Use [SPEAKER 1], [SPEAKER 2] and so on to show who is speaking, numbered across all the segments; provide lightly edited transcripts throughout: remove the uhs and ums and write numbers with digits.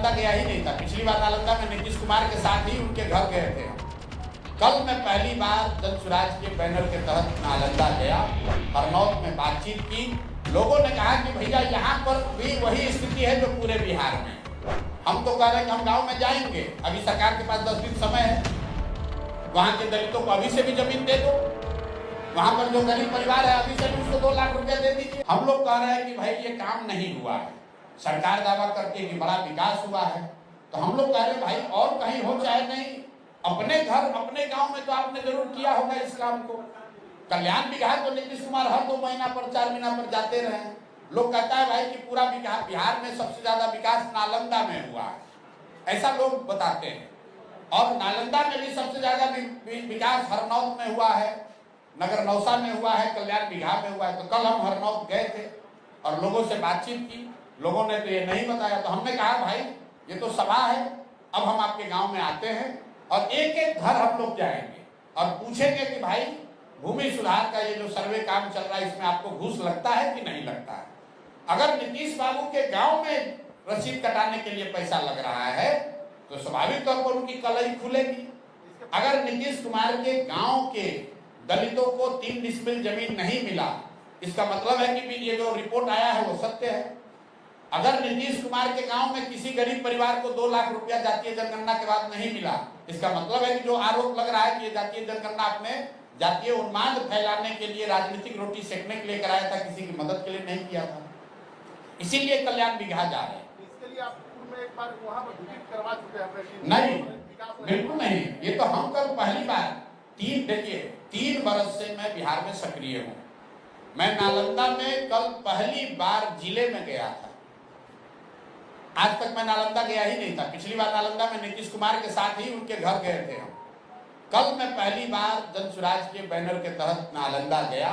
[SPEAKER 1] नालंदा गया ही नहीं था। पिछली बार नालंदा में नीतीश कुमार के साथ ही उनके घर गए थे। कल मैं पहली बार जन स्वराज के बैनर के तहत नालंदा गया, हरनौत में बातचीत की। लोगों ने कहा कि भैया यहाँ पर भी वही स्थिति है जो पूरे बिहार में। हम तो कह रहे हैं कि हम गांव में जाएंगे, अभी सरकार के पास 10 दिन समय है। वहाँ के दलितों को अभी से भी जमीन दे दो, वहाँ पर जो गरीब परिवार है अभी से भी उसको 2 लाख रुपया दे दीजिए। हम लोग कह रहे हैं कि भाई ये काम नहीं हुआ है। सरकार दावा करती है कि बड़ा विकास हुआ है, तो हम लोग कह रहे हैं भाई और कहीं हो चाहे नहीं, अपने घर अपने गांव में तो आपने जरूर किया होगा इस काम को। कल्याण विकास तो नीतीश कुमार हर 2 महीना पर 4 महीना पर जाते रहे। लोग कहता है भाई कि पूरा बिहार में सबसे ज्यादा विकास नालंदा में हुआ है, ऐसा लोग बताते हैं। और नालंदा में भी सबसे ज्यादा विकास हरनौत में हुआ है, नगर नौसा में हुआ है, कल्याण विकास में हुआ है। तो कल हम हरनौत गए थे और लोगों से बातचीत की। लोगों ने तो ये नहीं बताया, तो हमने कहा भाई ये तो सभा है, अब हम आपके गांव में आते हैं और एक एक घर हम लोग जाएंगे और पूछेंगे कि भाई भूमि सुधार का ये जो सर्वे काम चल रहा है इसमें आपको घूस लगता है कि नहीं लगता है। अगर नीतीश बाबू के गांव में रसीद कटाने के लिए पैसा लग रहा है तो स्वाभाविक तौर पर उनकी कलई खुलेगी। अगर नीतीश कुमार के गांव के दलितों को 3 डिसमिल जमीन नहीं मिला, इसका मतलब है कि ये जो रिपोर्ट आया है वो सत्य है। अगर नीतीश कुमार के गांव में किसी गरीब परिवार को 2 लाख रुपया जातीय जनगणना के बाद नहीं मिला, इसका मतलब है कि जो आरोप लग रहा है कि ये जातीय जनगणना आपने जातीय उन्माद फैलाने के लिए, राजनीतिक रोटी सेकने के लिए कराया था, किसी की मदद के लिए नहीं किया था। इसीलिए कल्याण विकास जा रहे हैं।
[SPEAKER 2] इसके लिए आप पूर्व में एक बार वहां पर विजिट करवा चुके हैं?
[SPEAKER 1] नहीं, बिल्कुल नहीं। ये तो हम कल पहली बार 3 बरस से मैं बिहार में सक्रिय हूँ। मैं नालंदा में कल पहली बार जिले में गया था। आज तक मैं नालंदा गया ही नहीं था। पिछली बार नालंदा में नीतीश कुमार के साथ ही उनके घर गए थे हम। कल मैं पहली बार जन स्वराज के बैनर के तहत नालंदा गया,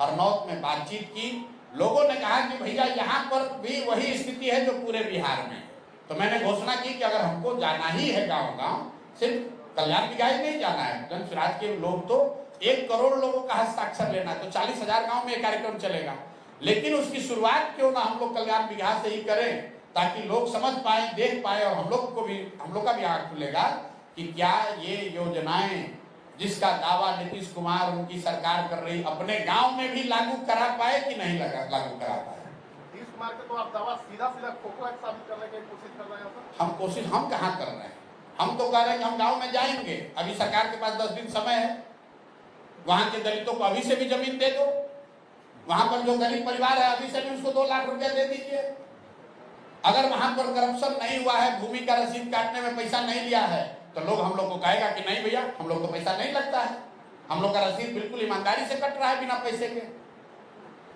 [SPEAKER 1] हरनौत में बातचीत की। लोगों ने कहा कि भैया यहाँ पर भी वही स्थिति है जो पूरे बिहार में। तो मैंने घोषणा की कि अगर हमको जाना ही है गांव गांव, सिर्फ कल्याण विकास नहीं जाना है, जन स्वराज के लोग तो 1 करोड़ लोगों का हस्ताक्षर लेना है, तो 40,000 गांव में कार्यक्रम चलेगा। लेकिन उसकी शुरुआत क्यों ना हम लोग कल्याण विकास से ही करें, ताकि लोग समझ पाए, देख पाए और हम लोग का भी आंख खुलेगा कि क्या ये योजनाएं जिसका दावा नीतीश कुमार उनकी सरकार कर रही अपने गांव में भी लागू करा पाए कि नहीं लागू करा पाए।
[SPEAKER 2] नीतीश कुमार के तो आप दावा सीधा खोखला साबित करने की कोशिश कर रहे हैं।
[SPEAKER 1] हम कहाँ कर रहे हैं? हम तो कह रहे हैं कि हम गांव में जाएंगे, अभी सरकार के पास 10 दिन समय है। वहां के दलितों को अभी से भी जमीन दे दो, वहां पर जो गरीब परिवार है अभी से भी उसको 2 लाख रुपया दे दीजिए। अगर वहां पर करप्शन नहीं हुआ है, भूमि का रसीद काटने में पैसा नहीं लिया है, तो लोग हम लोग को कहेगा कि नहीं भैया हम लोग को पैसा नहीं लगता है, हम लोग का रसीद बिल्कुल ईमानदारी से कट रहा है बिना पैसे के।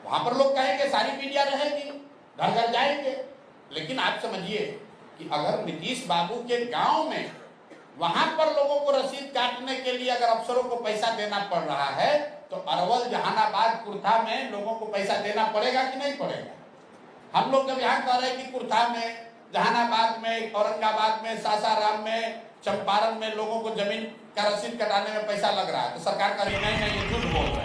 [SPEAKER 1] वहां पर लोग कहेंगे, सारी मीडिया रहेगी, घर घर जाएंगे। लेकिन आप समझिए कि अगर नीतीश बाबू के गांव में वहां पर लोगों को रसीद काटने के लिए अगर अफसरों को पैसा देना पड़ रहा है, तो अरवल, जहानाबाद, कुर्था में लोगों को पैसा देना पड़ेगा कि नहीं पड़ेगा? हम लोग जब यहाँ कह रहे हैं कि कुर्था में, जहानाबाद में, औरंगाबाद में, सासाराम में, चंपारण में लोगों को जमीन का रसीद कटाने में पैसा लग रहा है, तो सरकार का नहीं, ये झूठ बोल रहा है।